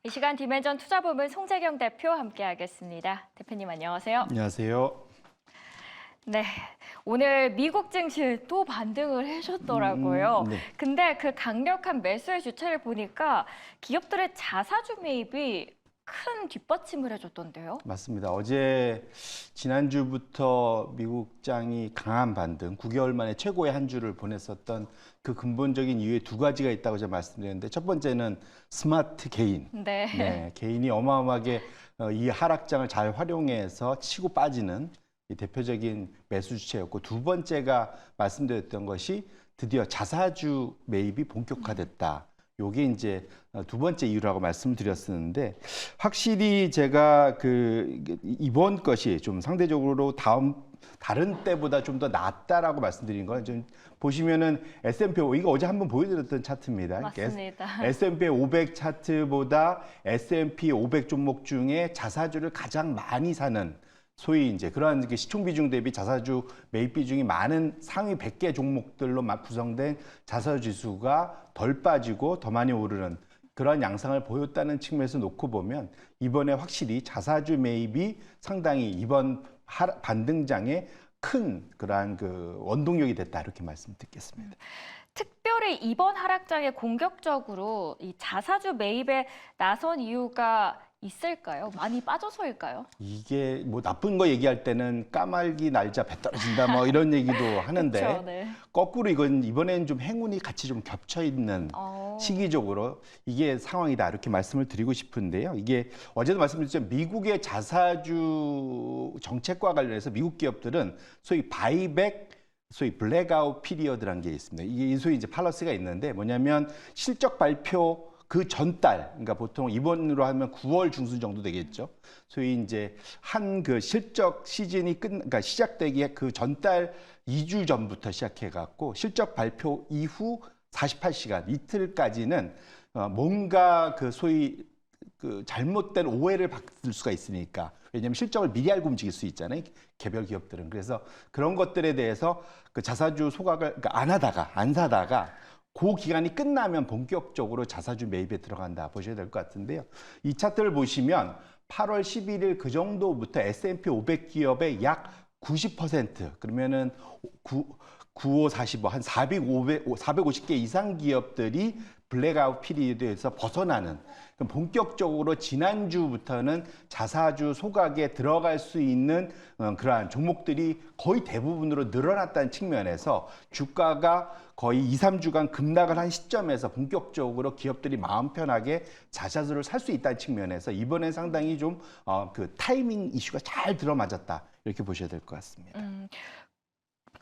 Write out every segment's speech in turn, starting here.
이 시간 디멘전 투자부문 송재경 대표 함께하겠습니다. 대표님 안녕하세요. 안녕하세요. 네, 오늘 미국 증시 또 반등을 해줬더라고요. 네. 근데 그 강력한 매수의 주체를 보니까 기업들의 자사주 매입이 큰 뒷받침을 해줬던데요. 맞습니다. 어제 지난주부터 미국장이 강한 반등, 9개월 만에 최고의 한 주를 보냈었던 그 근본적인 이유에 두 가지가 있다고 제가 말씀드렸는데, 첫 번째는 스마트 개인. 네. 개인이 어마어마하게 이 하락장을 잘 활용해서 치고 빠지는 이 대표적인 매수 주체였고, 두 번째가 말씀드렸던 것이 드디어 자사주 매입이 본격화됐다. 요게 이제 두 번째 이유라고 말씀드렸었는데, 확실히 제가 이번 것이 좀 상대적으로 다른 때보다 좀 더 낫다라고 말씀드린 건, 좀 보시면은 S&P 이거 어제 한번 보여드렸던 차트입니다. 맞습니다. S&P 500 차트보다 S&P 500 종목 중에 자사주를 가장 많이 사는, 소위 이제 그러한 시총 비중 대비 자사주 매입 비중이 많은 상위 100개 종목들로 구성된 자사주 지수가 덜 빠지고 더 많이 오르는 그런 양상을 보였다는 측면에서 놓고 보면, 이번에 확실히 자사주 매입이 상당히 이번 반등장에 큰 그러한 원동력이 됐다, 이렇게 말씀드리겠습니다. 특별히 이번 하락장에 공격적으로 이 자사주 매입에 나선 이유가 있을까요? 많이 빠져서일까요? 이게 뭐 나쁜 거 얘기할 때는 까마귀 날자 배 떨어진다 뭐 이런 얘기도 하는데, 그쵸, 네. 거꾸로 이번엔 좀 행운이 같이 좀 겹쳐 있는 시기적으로 이게 상황이다, 이렇게 말씀을 드리고 싶은데요. 이게 어제도 말씀드렸지만 미국의 자사주 정책과 관련해서 미국 기업들은 소위 바이백, 소위 블랙아웃 피리어드라는 게 있습니다. 이게 소위 이제 팔러스가 있는데, 뭐냐면 실적 발표 그 전달, 그러니까 보통 이번으로 하면 9월 중순 정도 되겠죠. 소위 이제 실적 시즌이 그러니까 시작되기에 그 전달 2주 전부터 시작해갖고 실적 발표 이후 48시간, 이틀까지는 뭔가 소위 잘못된 오해를 받을 수가 있으니까. 왜냐하면 실적을 미리 알고 움직일 수 있잖아요, 개별 기업들은. 그래서 그런 것들에 대해서 자사주 소각을 안 사다가 그 기간이 끝나면 본격적으로 자사주 매입에 들어간다 보셔야 될 것 같은데요. 이 차트를 보시면 8월 11일 그 정도부터 S&P 500 기업의 약 90%, 그러면은 9545, 한 450개 이상 기업들이 블랙아웃 피리어드에서 벗어나는, 그럼 본격적으로 지난주부터는 자사주 소각에 들어갈 수 있는 그러한 종목들이 거의 대부분으로 늘어났다는 측면에서 주가가 거의 2, 3주간 급락을 한 시점에서 본격적으로 기업들이 마음 편하게 자사주를 살 수 있다는 측면에서 이번엔 상당히 좀 타이밍 이슈가 잘 들어맞았다, 이렇게 보셔야 될 것 같습니다.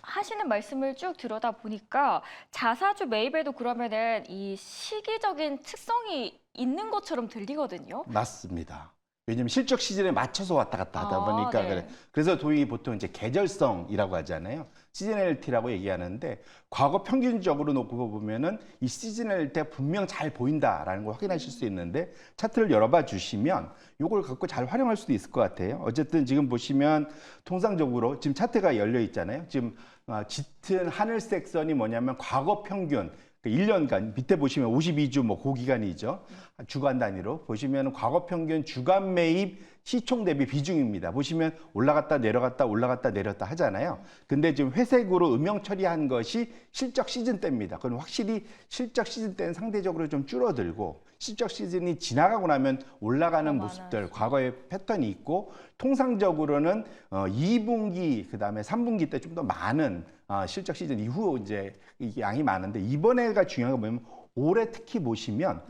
하시는 말씀을 쭉 들여다 보니까 자사주 매입에도 그러면은 이 시기적인 특성이 있는 것처럼 들리거든요. 맞습니다. 왜냐하면 실적 시즌에 맞춰서 왔다 갔다 하다 보니까 네. 그래. 그래서 보통 이제 계절성이라고 하잖아요. 시즈널리티라고 얘기하는데, 과거 평균적으로 놓고 보면은 이 시즈널리티가 분명 잘 보인다라는 걸 확인하실 수 있는데, 차트를 열어봐 주시면 이걸 갖고 잘 활용할 수도 있을 것 같아요. 어쨌든 지금 보시면 통상적으로 지금 차트가 열려 있잖아요. 지금 짙은 하늘색 선이 뭐냐면 과거 평균, 1년간 밑에 보시면 52주 그 기간이죠. 주간 단위로 보시면 과거 평균 주간 매입 시총 대비 비중입니다. 보시면 올라갔다 내려갔다 올라갔다 내렸다 하잖아요. 근데 지금 회색으로 음영 처리한 것이 실적 시즌 때입니다. 그럼 확실히 실적 시즌 때는 상대적으로 좀 줄어들고, 실적 시즌이 지나가고 나면 올라가는 모습들, 과거의 패턴이 있고, 통상적으로는 2분기 그다음에 3분기 때 좀 더 많은 실적 시즌 이후 이제 이게 양이 많은데, 이번에가 중요한 거 보면 올해 특히 보시면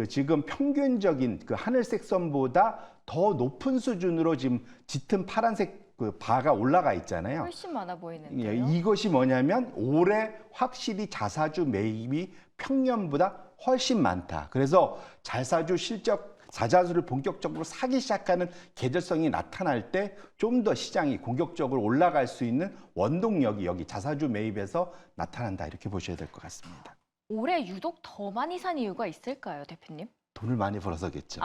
지금 평균적인 하늘색 선보다 더 높은 수준으로 지금 짙은 파란색 바가 올라가 있잖아요. 훨씬 많아 보이는데요. 이것이 뭐냐면 올해 확실히 자사주 매입이 평년보다 훨씬 많다. 그래서 자사주를 본격적으로 사기 시작하는 계절성이 나타날 때 좀 더 시장이 공격적으로 올라갈 수 있는 원동력이 여기 자사주 매입에서 나타난다, 이렇게 보셔야 될 것 같습니다. 올해 유독 더 많이 산 이유가 있을까요, 대표님? 돈을 많이 벌어서겠죠.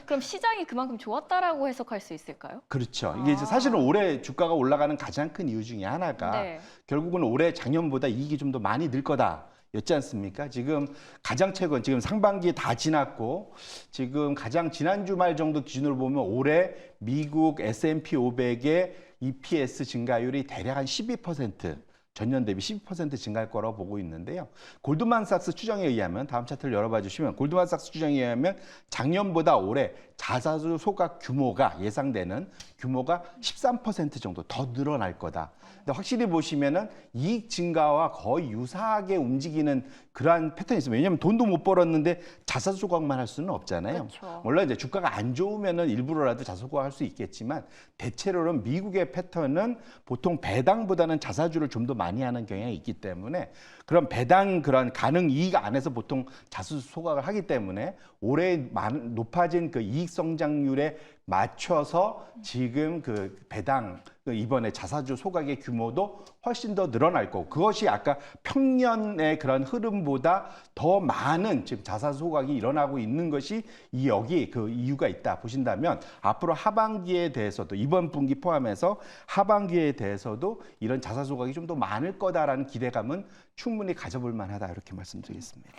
그럼 시장이 그만큼 좋았다라고 해석할 수 있을까요? 그렇죠. 이게 이제 사실은 올해 주가가 올라가는 가장 큰 이유 중에 하나가, 네. 결국은 올해 작년보다 이익이 좀 더 많이 늘 거다, 였지 않습니까? 지금 가장 최근 지금 상반기 다 지났고 지금 가장 지난 주말 정도 기준으로 보면 올해 미국 S&P 500의 EPS 증가율이 대략 한 12%, 전년 대비 12% 증가할 거라고 보고 있는데요. 골드만삭스 추정에 의하면 다음 차트를 열어봐 주시면 골드만삭스 추정에 의하면 작년보다 올해 자사주 소각 규모가 예상되는 규모가 13% 정도 더 늘어날 거다. 근데 확실히 보시면은 이익 증가와 거의 유사하게 움직이는 그러한 패턴이 있습니다. 왜냐하면 돈도 못 벌었는데 자사 소각만 할 수는 없잖아요. 그렇죠. 물론 이제 주가가 안 좋으면은 일부러라도 자사 소각할 수 있겠지만 대체로는 미국의 패턴은 보통 배당보다는 자사주를 좀 더 많이 하는 경향이 있기 때문에 그런 배당 그런 가능 이익 안에서 보통 자사 소각을 하기 때문에 올해 높아진 그 이익 성장률에 맞춰서 지금 그 배당 이번에 자사주 소각의 규모도 훨씬 더 늘어날 거고 그것이 아까 평년의 그런 흐름보다 더 많은 지금 자사 소각이 일어나고 있는 것이 여기 그 이유가 있다 보신다면 앞으로 하반기에 대해서도 이번 분기 포함해서 하반기에 대해서도 이런 자사 소각이 좀 더 많을 거다라는 기대감은 충분히 가져볼 만하다 이렇게 말씀드리겠습니다.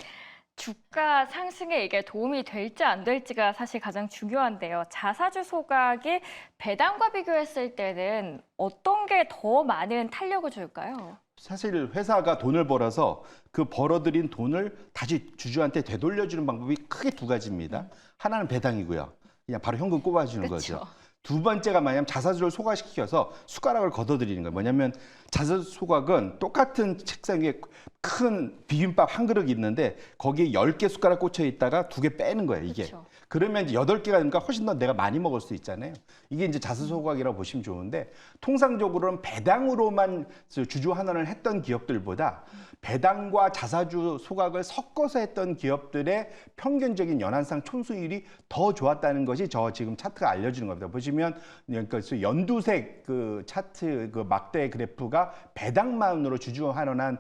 주가 상승에 이게 도움이 될지 안 될지가 사실 가장 중요한데요. 자사주 소각이 배당과 비교했을 때는 어떤 게 더 많은 탄력을 줄까요? 사실 회사가 돈을 벌어서 그 벌어들인 돈을 다시 주주한테 되돌려주는 방법이 크게 두 가지입니다. 하나는 배당이고요. 그냥 바로 현금 꼽아주는 그쵸. 거죠. 두 번째가 뭐냐면 자사주를 소각시켜서 숟가락을 걷어들이는 거예요. 뭐냐면 자사주 소각은 똑같은 책상 위에 큰 비빔밥 한 그릇 있는데 거기에 10개 숟가락 꽂혀 있다가 2개 빼는 거예요, 이게. 그쵸. 그러면 이제 8개가 되니까 훨씬 더 내가 많이 먹을 수 있잖아요. 이게 이제 자사주 소각이라고 보시면 좋은데 통상적으로는 배당으로만 주주 환원을 했던 기업들보다 배당과 자사주 소각을 섞어서 했던 기업들의 평균적인 연한상 총수율이 더 좋았다는 것이 저 지금 차트가 알려주는 겁니다. 보시면 그러니까 연두색 그 차트 그 막대 그래프가 배당만으로 주주 환원한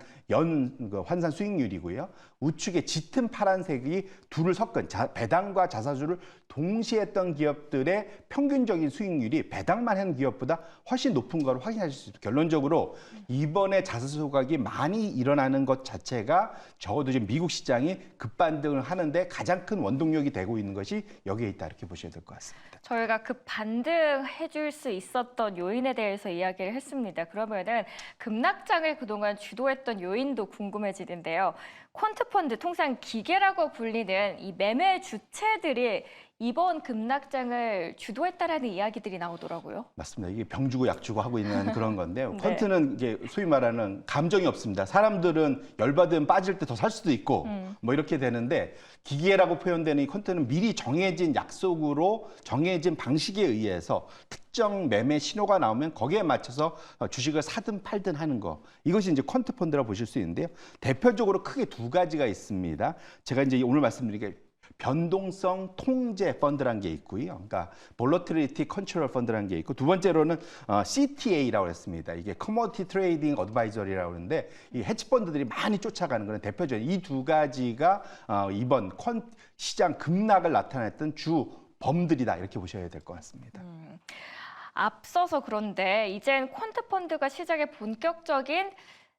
그 환산 수익률이고요. 우측에 짙은 파란색이 둘을 섞은 배당과 자사주를 동시에 했던 기업들의 평균적인 수익률이 배당만 한 기업보다 훨씬 높은 걸 확인하실 수 있습니다. 결론적으로 이번에 자사주 소각이 많이 일어나는 것 자체가 적어도 지금 미국 시장이 급반등을 하는데 가장 큰 원동력이 되고 있는 것이 여기에 있다 이렇게 보셔야 될 것 같습니다. 저희가 급반등해 줄 수 있었던 요인에 대해서 이야기를 했습니다. 그러면은 급락장을 그동안 주도했던 요인도 궁금해지는데요. 퀀트펀드, 통상 기계라고 불리는 이 매매 주체들이 이번 급락장을 주도했다라는 이야기들이 나오더라고요. 맞습니다. 이게 병 주고 약 주고 하고 있는 그런 건데요. 네. 퀀트는 이게 소위 말하는 감정이 없습니다. 사람들은 열받으면 빠질 때 더 살 수도 있고 뭐 이렇게 되는데 기계라고 표현되는 이 퀀트는 미리 정해진 약속으로 정해진 방식에 의해서 특정 매매 신호가 나오면 거기에 맞춰서 주식을 사든 팔든 하는 거. 이것이 이제 퀀트 펀드라고 보실 수 있는데요. 대표적으로 크게 두 가지가 있습니다. 제가 이제 오늘 말씀드린 게 변동성 통제 펀드라는 게 있고요. 그러니까 볼러틸리티 컨트롤 펀드라는 게 있고 두 번째로는 CTA라고 했습니다. 이게 커머디티 트레이딩 어드바이저리라고 하는데 이 헤지 펀드들이 많이 쫓아가는 그런 대표적인 이 두 가지가 이번 시장 급락을 나타냈던 주 범들이다 이렇게 보셔야 될 것 같습니다. 앞서서 그런데 이젠 퀀트펀드가 시장에 본격적인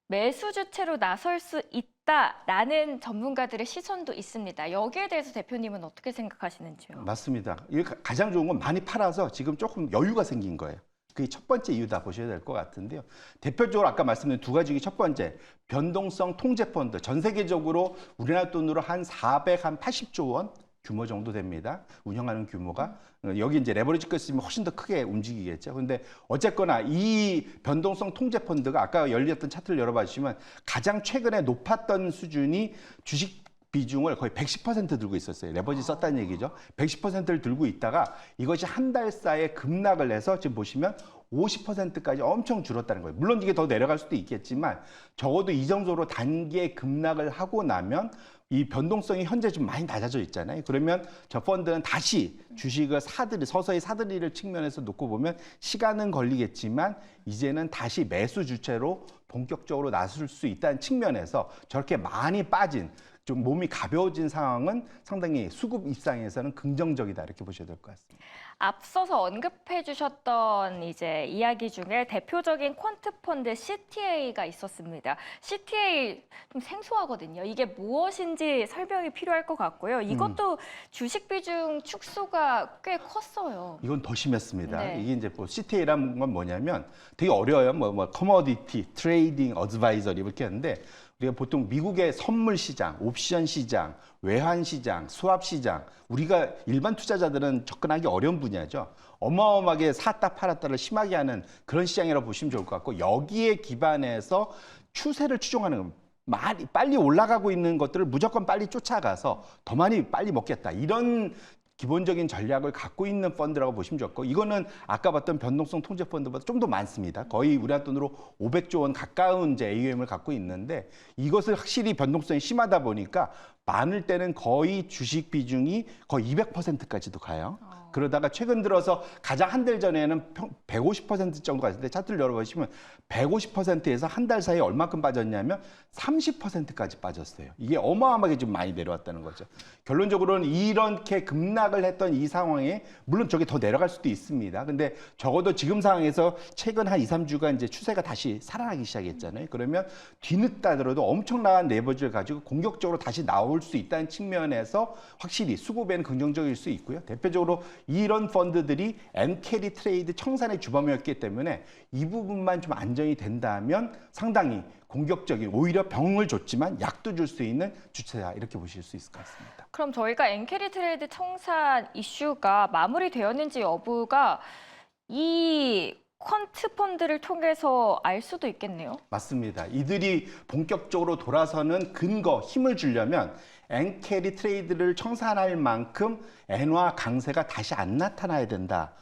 매수 주체로 나설 수 있다라는 전문가들의 시선도 있습니다. 여기에 대해서 대표님은 어떻게 생각하시는지요? 맞습니다. 이게 가장 좋은 건 많이 팔아서 지금 조금 여유가 생긴 거예요. 그게 첫 번째 이유다 보셔야 될 것 같은데요. 대표적으로 아까 말씀드린 두 가지 중에 첫 번째, 변동성 통제 펀드. 전 세계적으로 우리나라 돈으로 한 480조 원 규모 정도 됩니다. 운영하는 규모가. 여기 이제 레버리지가 있으면 훨씬 더 크게 움직이겠죠. 근데 어쨌거나 이 변동성 통제 펀드가 아까 열렸던 차트를 열어봐 주시면 가장 최근에 높았던 수준이 주식 비중을 거의 110% 들고 있었어요. 레버리지 썼다는 얘기죠. 110%를 들고 있다가 이것이 한 달 사이에 급락을 해서 지금 보시면 50%까지 엄청 줄었다는 거예요. 물론 이게 더 내려갈 수도 있겠지만 적어도 이 정도로 단기에 급락을 하고 나면 이 변동성이 현재 좀 많이 낮아져 있잖아요. 그러면 저 펀드는 다시 주식을 서서히 사들이를 측면에서 놓고 보면 시간은 걸리겠지만 이제는 다시 매수 주체로 본격적으로 나설 수 있다는 측면에서 저렇게 많이 빠진 좀 몸이 가벼워진 상황은 상당히 수급 입장에서는 긍정적이다 이렇게 보셔야 될 것 같습니다. 앞서서 언급해 주셨던 이제 이야기 중에 대표적인 퀀트 펀드 CTA가 있었습니다. CTA 좀 생소하거든요. 이게 무엇인지 설명이 필요할 것 같고요. 이것도 주식 비중 축소가 꽤 컸어요. 이건 더 심했습니다. 네. 이게 이제 뭐 CTA라는 건 뭐냐면 되게 어려워요. 뭐 커머디티, 트레이딩, 어드바이저리 이렇게 하는데 우리가 보통 미국의 선물 시장, 옵션 시장, 외환 시장, 수합 시장, 우리가 일반 투자자들은 접근하기 어려운 분야죠. 어마어마하게 샀다 팔았다를 심하게 하는 그런 시장이라고 보시면 좋을 것 같고 여기에 기반해서 추세를 추종하는 겁니다. 많이 빨리 올라가고 있는 것들을 무조건 빨리 쫓아가서 더 많이 빨리 먹겠다. 이런 기본적인 전략을 갖고 있는 펀드라고 보시면 좋고 이거는 아까 봤던 변동성 통제 펀드보다 좀 더 많습니다. 거의 우리나라 돈으로 500조 원 가까운 이제 AUM을 갖고 있는데 이것을 확실히 변동성이 심하다 보니까 많을 때는 거의 주식 비중이 거의 200%까지도 가요. 그러다가 최근 들어서 가장 한 달 전에는 150% 정도 갔는데 차트를 열어보시면 150%에서 한 달 사이에 얼마큼 빠졌냐면 30%까지 빠졌어요. 이게 어마어마하게 좀 많이 내려왔다는 거죠. 결론적으로는 이렇게 급락을 했던 이 상황에 물론 저게 더 내려갈 수도 있습니다. 근데 적어도 지금 상황에서 최근 한 2, 3주간 이제 추세가 다시 살아나기 시작했잖아요. 그러면 뒤늦다더라도 엄청난 레버지를 가지고 공격적으로 다시 나올 수 있다는 측면에서 확실히 수급에는 긍정적일 수 있고요. 대표적으로 이런 펀드들이 엔캐리 트레이드 청산의 주범이었기 때문에 이 부분만 좀 안정이 된다면 상당히 공격적인 오히려 병을 줬지만 약도 줄 수 있는 주체다 이렇게 보실 수 있을 것 같습니다. 그럼 저희가 엔캐리 트레이드 청산 이슈가 마무리되었는지 여부가 이 퀀트 펀드를 통해서 알 수도 있겠네요. 맞습니다. 이들이 본격적으로 돌아서는 근거, 힘을 주려면 엔캐리 트레이드를 청산할 만큼 엔화 강세가 다시 안 나타나야 된다가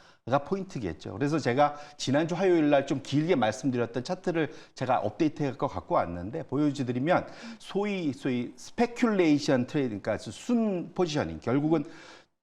포인트겠죠. 그래서 제가 지난주 화요일 날 좀 길게 말씀드렸던 차트를 제가 업데이트해서 갖고 왔는데 보여드리면 소위 스페큘레이션 트레이드, 그러니까 순 포지셔닝, 결국은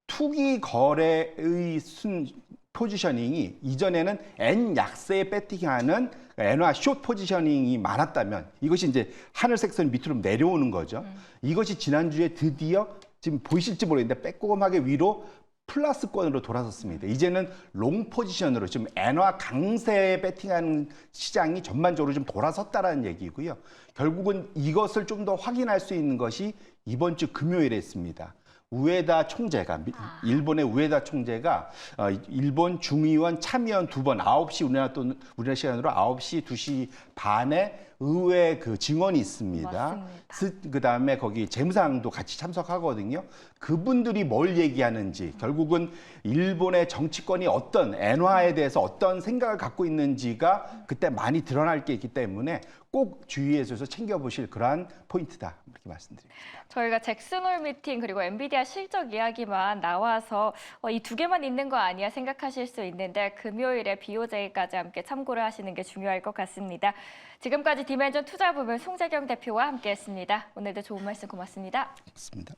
투기 거래의 순 포지셔닝이 이전에는 N 약세에 배팅하는 엔화 숏 포지셔닝이 많았다면 이것이 이제 하늘색 선 밑으로 내려오는 거죠. 이것이 지난주에 드디어 지금 보이실지 모르겠는데 빼꼼하게 위로 플러스권으로 돌아섰습니다. 이제는 롱 포지션으로 지금 엔화 강세에 배팅하는 시장이 전반적으로 좀 돌아섰다라는 얘기고요. 결국은 이것을 좀 더 확인할 수 있는 것이 이번 주 금요일에 있습니다. 우에다 총재가 일본의 우에다 총재가 일본 중의원 참의원 2번 9시 우리나라 시간으로 9시 2시 반에 의회 그 증언이 있습니다. 그다음에 거기 재무상도 같이 참석하거든요. 그분들이 뭘 얘기하는지 결국은 일본의 정치권이 어떤 엔화에 대해서 어떤 생각을 갖고 있는지가 그때 많이 드러날 게 있기 때문에 꼭 주의해서 챙겨보실 그러한 포인트다 이렇게 말씀드립니다. 저희가 잭슨홀 미팅 그리고 엔비디아 실적 이야기만 나와서 이 두 개만 있는 거 아니야 생각하실 수 있는데 금요일에 BOJ까지 함께 참고를 하시는 게 중요할 것 같습니다. 지금까지 디멘전 투자부문 송재경 대표와 함께했습니다. 오늘도 좋은 말씀 고맙습니다. 고맙습니다.